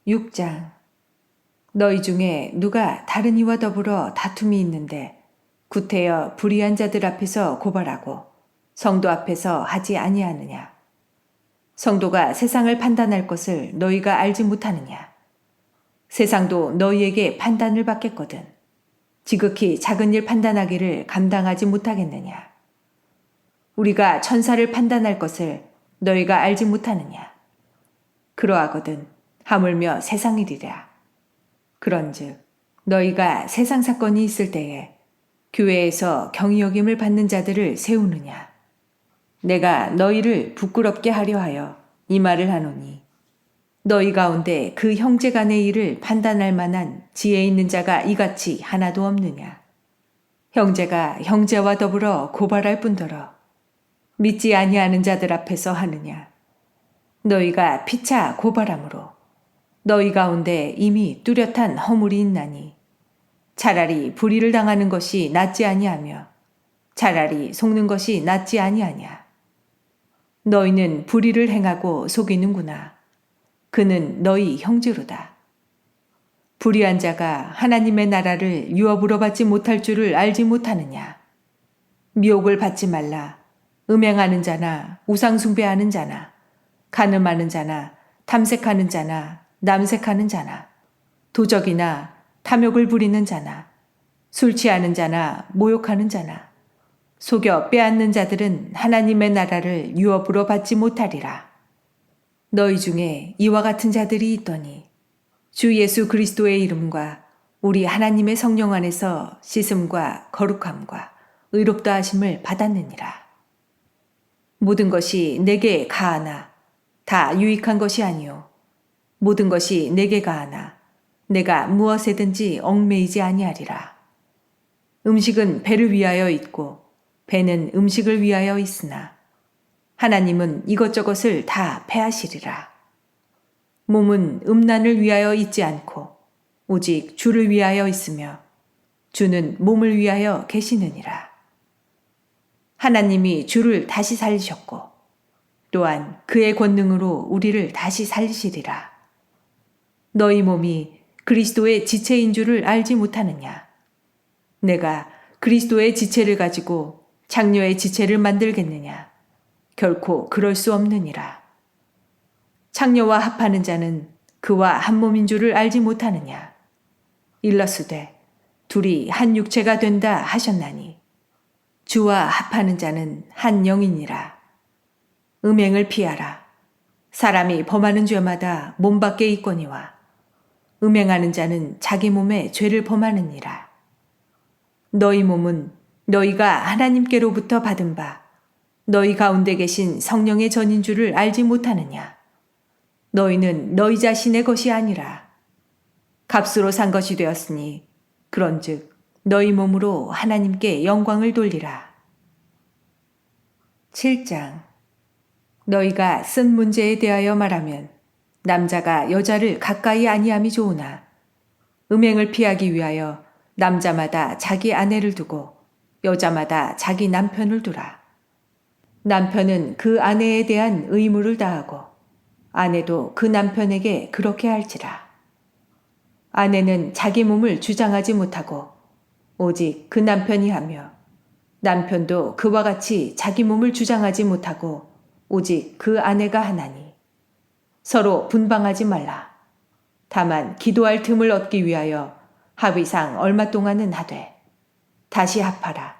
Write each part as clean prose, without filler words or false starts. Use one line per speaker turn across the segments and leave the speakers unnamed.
6장. 너희 중에 누가 다른 이와 더불어 다툼이 있는데 구태여 불의한 자들 앞에서 고발하고 성도 앞에서 하지 아니하느냐. 성도가 세상을 판단할 것을 너희가 알지 못하느냐. 세상도 너희에게 판단을 받겠거든. 지극히 작은 일 판단하기를 감당하지 못하겠느냐. 우리가 천사를 판단할 것을 너희가 알지 못하느냐. 그러하거든 하물며 세상 일이라. 그런즉 너희가 세상 사건이 있을 때에 교회에서 경히 여김을 받는 자들을 세우느냐. 내가 너희를 부끄럽게 하려 하여 이 말을 하노니 너희 가운데 그 형제 간의 일을 판단할 만한 지혜 있는 자가 이같이 하나도 없느냐. 형제가 형제와 더불어 고발할 뿐더러 믿지 아니하는 자들 앞에서 하느냐. 너희가 피차 고발함으로 너희 가운데 이미 뚜렷한 허물이 있나니 차라리 불의를 당하는 것이 낫지 아니하며 차라리 속는 것이 낫지 아니하냐. 너희는 불의를 행하고 속이는구나. 그는 너희 형제로다. 불의한 자가 하나님의 나라를 유업으로 받지 못할 줄을 알지 못하느냐. 미혹을 받지 말라. 음행하는 자나 우상숭배하는 자나 간음하는 자나 탐색하는 자나 남색하는 자나 도적이나 탐욕을 부리는 자나 술 취하는 자나 모욕하는 자나 속여 빼앗는 자들은 하나님의 나라를 유업으로 받지 못하리라. 너희 중에 이와 같은 자들이 있더니 주 예수 그리스도의 이름과 우리 하나님의 성령 안에서 씻음과 거룩함과 의롭다 하심을 받았느니라. 모든 것이 내게 가하나 다 유익한 것이 아니요 모든 것이 내게 가하나 내가 무엇에든지 얽매이지 아니하리라. 음식은 배를 위하여 있고 배는 음식을 위하여 있으나 하나님은 이것저것을 다 패하시리라. 몸은 음란을 위하여 있지 않고 오직 주를 위하여 있으며 주는 몸을 위하여 계시느니라. 하나님이 주를 다시 살리셨고 또한 그의 권능으로 우리를 다시 살리시리라. 너희 몸이 그리스도의 지체인 줄을 알지 못하느냐. 내가 그리스도의 지체를 가지고 장녀의 지체를 만들겠느냐. 결코 그럴 수 없느니라. 장녀와 합하는 자는 그와 한 몸인 줄을 알지 못하느냐. 일러스되 둘이 한 육체가 된다 하셨나니 주와 합하는 자는 한 영이니라. 음행을 피하라. 사람이 범하는 죄마다 몸 밖에 있거니와 음행하는 자는 자기 몸에 죄를 범하느니라. 너희 몸은 너희가 하나님께로부터 받은 바 너희 가운데 계신 성령의 전인 줄을 알지 못하느냐. 너희는 너희 자신의 것이 아니라 값으로 산 것이 되었으니 그런즉 너희 몸으로 하나님께 영광을 돌리라. 7장. 너희가 쓴 문제에 대하여 말하면 남자가 여자를 가까이 아니함이 좋으나 음행을 피하기 위하여 남자마다 자기 아내를 두고 여자마다 자기 남편을 두라. 남편은 그 아내에 대한 의무를 다하고 아내도 그 남편에게 그렇게 할지라. 아내는 자기 몸을 주장하지 못하고 오직 그 남편이 하며 남편도 그와 같이 자기 몸을 주장하지 못하고 오직 그 아내가 하나니 서로 분방하지 말라. 다만 기도할 틈을 얻기 위하여 합의상 얼마 동안은 하되 다시 합하라.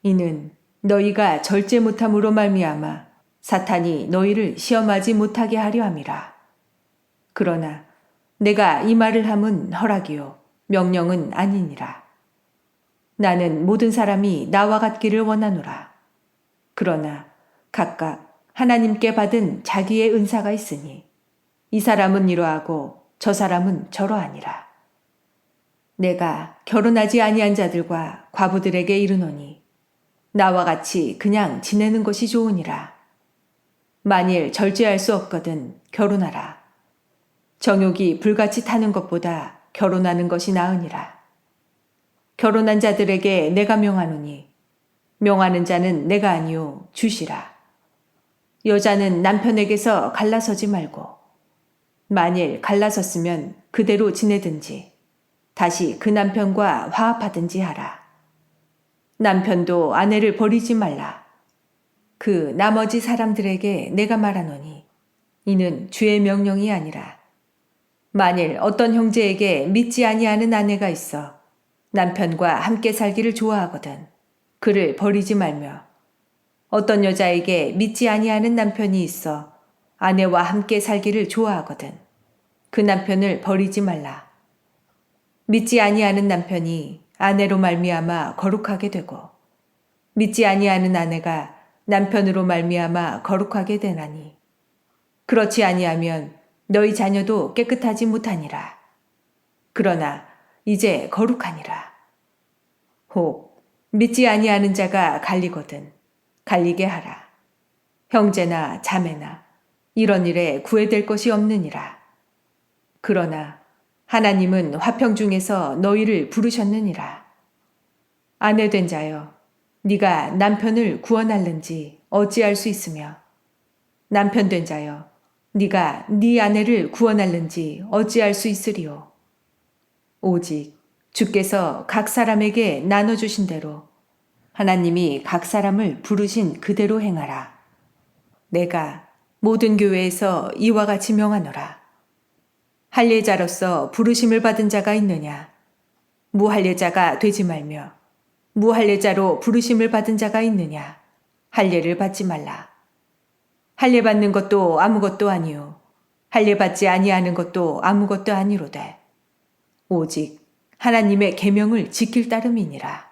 이는 너희가 절제 못함으로 말미암아 사탄이 너희를 시험하지 못하게 하려 함이라. 그러나 내가 이 말을 함은 허락이요 명령은 아니니라. 나는 모든 사람이 나와 같기를 원하노라. 그러나 각각 하나님께 받은 자기의 은사가 있으니 이 사람은 이러하고 저 사람은 저러하니라. 내가 결혼하지 아니한 자들과 과부들에게 이르노니 나와 같이 그냥 지내는 것이 좋으니라. 만일 절제할 수 없거든 결혼하라. 정욕이 불같이 타는 것보다 결혼하는 것이 나으니라. 결혼한 자들에게 내가 명하노니 명하는 자는 내가 아니요 주시라. 여자는 남편에게서 갈라서지 말고 만일 갈라섰으면 그대로 지내든지 다시 그 남편과 화합하든지 하라. 남편도 아내를 버리지 말라. 그 나머지 사람들에게 내가 말하노니 이는 주의 명령이 아니라 만일 어떤 형제에게 믿지 아니하는 아내가 있어 남편과 함께 살기를 좋아하거든 그를 버리지 말며 어떤 여자에게 믿지 아니하는 남편이 있어 아내와 함께 살기를 좋아하거든 그 남편을 버리지 말라. 믿지 아니하는 남편이 아내로 말미암아 거룩하게 되고 믿지 아니하는 아내가 남편으로 말미암아 거룩하게 되나니 그렇지 아니하면 너희 자녀도 깨끗하지 못하니라. 그러나 이제 거룩하니라. 혹 믿지 아니하는 자가 갈리거든 갈리게 하라. 형제나 자매나 이런 일에 구애될 것이 없느니라. 그러나 하나님은 화평 중에서 너희를 부르셨느니라. 아내 된 자여, 네가 남편을 구원할는지 어찌할 수 있으며 남편 된 자여, 네가 네 아내를 구원할는지 어찌할 수 있으리요. 오직 주께서 각 사람에게 나눠주신 대로 하나님이 각 사람을 부르신 그대로 행하라. 내가 모든 교회에서 이와 같이 명하노라. 할례자로서 부르심을 받은 자가 있느냐? 무할례자가 되지 말며 무할례자로 부르심을 받은 자가 있느냐? 할례를 받지 말라. 할례 받는 것도 아무것도 아니요 할례 받지 아니하는 것도 아무것도 아니로되 오직 하나님의 계명을 지킬 따름이니라.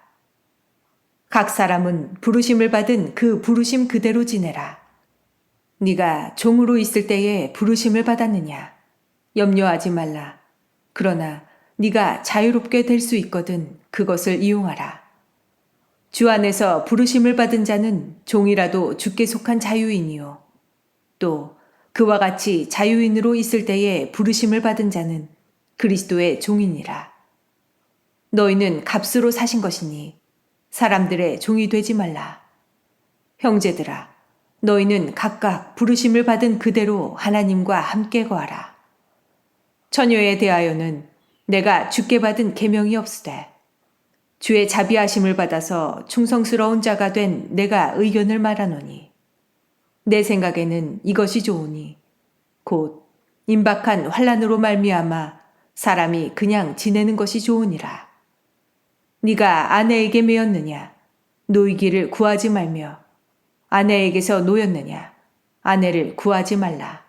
각 사람은 부르심을 받은 그 부르심 그대로 지내라. 네가 종으로 있을 때에 부르심을 받았느냐? 염려하지 말라. 그러나 네가 자유롭게 될 수 있거든 그것을 이용하라. 주 안에서 부르심을 받은 자는 종이라도 주께 속한 자유인이요. 또 그와 같이 자유인으로 있을 때에 부르심을 받은 자는 그리스도의 종이니라. 너희는 값으로 사신 것이니 사람들의 종이 되지 말라. 형제들아, 너희는 각각 부르심을 받은 그대로 하나님과 함께 거하라. 처녀에 대하여는 내가 주께 받은 계명이 없으되 주의 자비하심을 받아서 충성스러운 자가 된 내가 의견을 말하노니 내 생각에는 이것이 좋으니 곧 임박한 환난으로 말미암아 사람이 그냥 지내는 것이 좋으니라. 네가 아내에게 매였느냐? 노이기를 구하지 말며 아내에게서 노였느냐? 아내를 구하지 말라.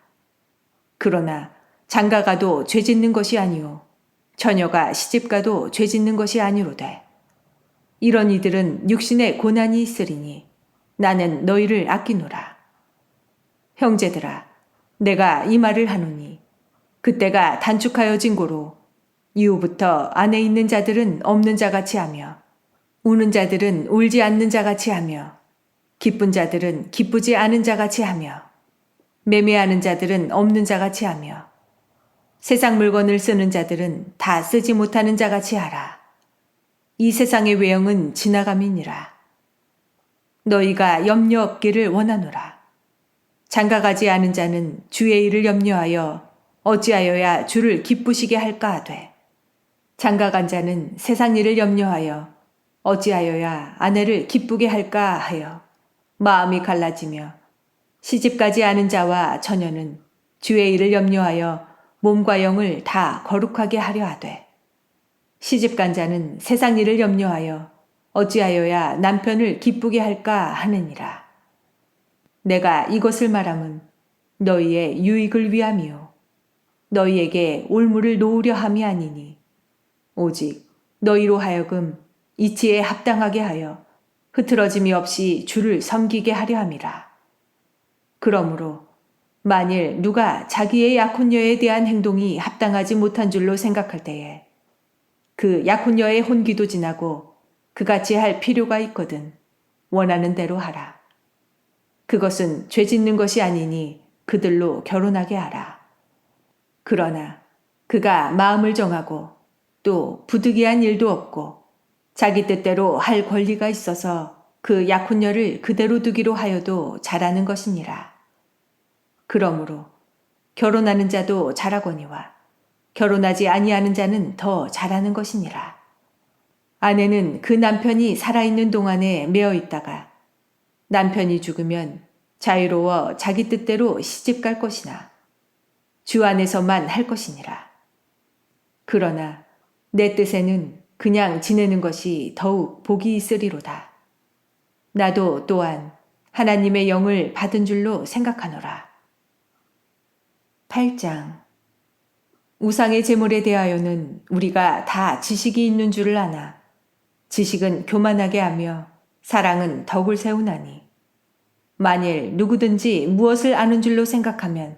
그러나 장가가도 죄 짓는 것이 아니요 처녀가 시집가도 죄 짓는 것이 아니로되 이런 이들은 육신의 고난이 있으리니 나는 너희를 아끼노라. 형제들아, 내가 이 말을 하노니 그때가 단축하여진 고로 이후부터 안에 있는 자들은 없는 자같이 하며 우는 자들은 울지 않는 자같이 하며 기쁜 자들은 기쁘지 않은 자같이 하며 매매하는 자들은 없는 자같이 하며 세상 물건을 쓰는 자들은 다 쓰지 못하는 자같이 하라. 이 세상의 외형은 지나감이니라. 너희가 염려 없기를 원하노라. 장가가지 않은 자는 주의 일을 염려하여 어찌하여야 주를 기쁘시게 할까 하되 장가간 자는 세상 일을 염려하여 어찌하여야 아내를 기쁘게 할까 하여 마음이 갈라지며 시집가지 않은 자와 처녀는 주의 일을 염려하여 몸과 영을 다 거룩하게 하려 하되 시집간 자는 세상 일을 염려하여 어찌하여야 남편을 기쁘게 할까 하느니라. 내가 이것을 말함은 너희의 유익을 위함이요 너희에게 올무를 놓으려 함이 아니니 오직 너희로 하여금 이치에 합당하게 하여 흐트러짐이 없이 주를 섬기게 하려 함이라. 그러므로 만일 누가 자기의 약혼녀에 대한 행동이 합당하지 못한 줄로 생각할 때에 그 약혼녀의 혼기도 지나고 그같이 할 필요가 있거든 원하는 대로 하라. 그것은 죄 짓는 것이 아니니 그들로 결혼하게 하라. 그러나 그가 마음을 정하고 또 부득이한 일도 없고 자기 뜻대로 할 권리가 있어서 그 약혼녀를 그대로 두기로 하여도 잘하는 것이니라. 그러므로 결혼하는 자도 잘하거니와 결혼하지 아니하는 자는 더 잘하는 것이니라. 아내는 그 남편이 살아있는 동안에 매어 있다가 남편이 죽으면 자유로워 자기 뜻대로 시집갈 것이나 주 안에서만 할 것이니라. 그러나 내 뜻에는 그냥 지내는 것이 더욱 복이 있으리로다. 나도 또한 하나님의 영을 받은 줄로 생각하노라. 8장. 우상의 제물에 대하여는 우리가 다 지식이 있는 줄을 아나 지식은 교만하게 하며 사랑은 덕을 세우나니 만일 누구든지 무엇을 아는 줄로 생각하면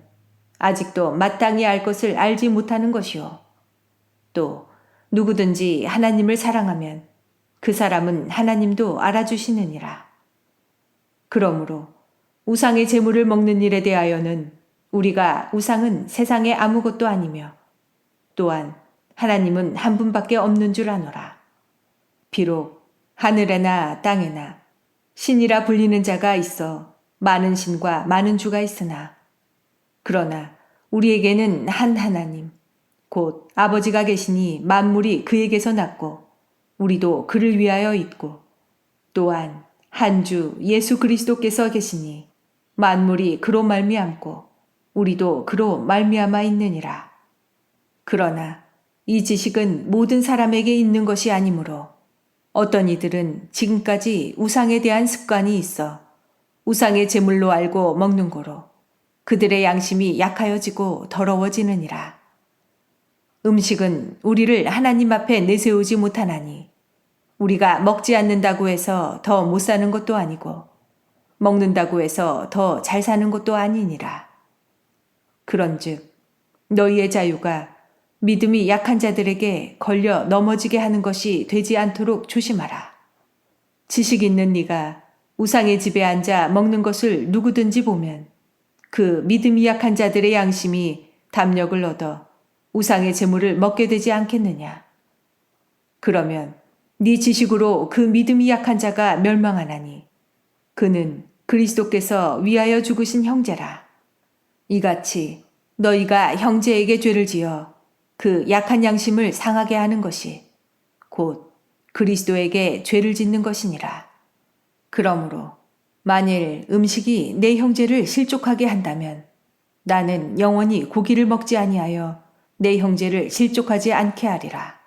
아직도 마땅히 알 것을 알지 못하는 것이요 또 누구든지 하나님을 사랑하면 그 사람은 하나님도 알아주시느니라. 그러므로 우상의 제물을 먹는 일에 대하여는 우리가 우상은 세상에 아무것도 아니며 또한 하나님은 한 분밖에 없는 줄 아노라. 비록 하늘에나 땅에나 신이라 불리는 자가 있어 많은 신과 많은 주가 있으나 그러나 우리에게는 한 하나님 곧 아버지가 계시니 만물이 그에게서 났고 우리도 그를 위하여 있고 또한 한 주 예수 그리스도께서 계시니 만물이 그로 말미암고 우리도 그로 말미암아 있느니라. 그러나 이 지식은 모든 사람에게 있는 것이 아니므로 어떤 이들은 지금까지 우상에 대한 습관이 있어 우상의 제물로 알고 먹는 고로 그들의 양심이 약하여지고 더러워지느니라. 음식은 우리를 하나님 앞에 내세우지 못하나니 우리가 먹지 않는다고 해서 더 못 사는 것도 아니고 먹는다고 해서 더 잘 사는 것도 아니니라. 그런즉 너희의 자유가 믿음이 약한 자들에게 걸려 넘어지게 하는 것이 되지 않도록 조심하라. 지식 있는 네가 우상의 집에 앉아 먹는 것을 누구든지 보면 그 믿음이 약한 자들의 양심이 담력을 얻어 우상의 제물을 먹게 되지 않겠느냐. 그러면 네 지식으로 그 믿음이 약한 자가 멸망하나니 그는 그리스도께서 위하여 죽으신 형제라. 이같이 너희가 형제에게 죄를 지어 그 약한 양심을 상하게 하는 것이 곧 그리스도에게 죄를 짓는 것이니라. 그러므로 만일 음식이 내 형제를 실족하게 한다면 나는 영원히 고기를 먹지 아니하여 내 형제를 실족하지 않게 하리라.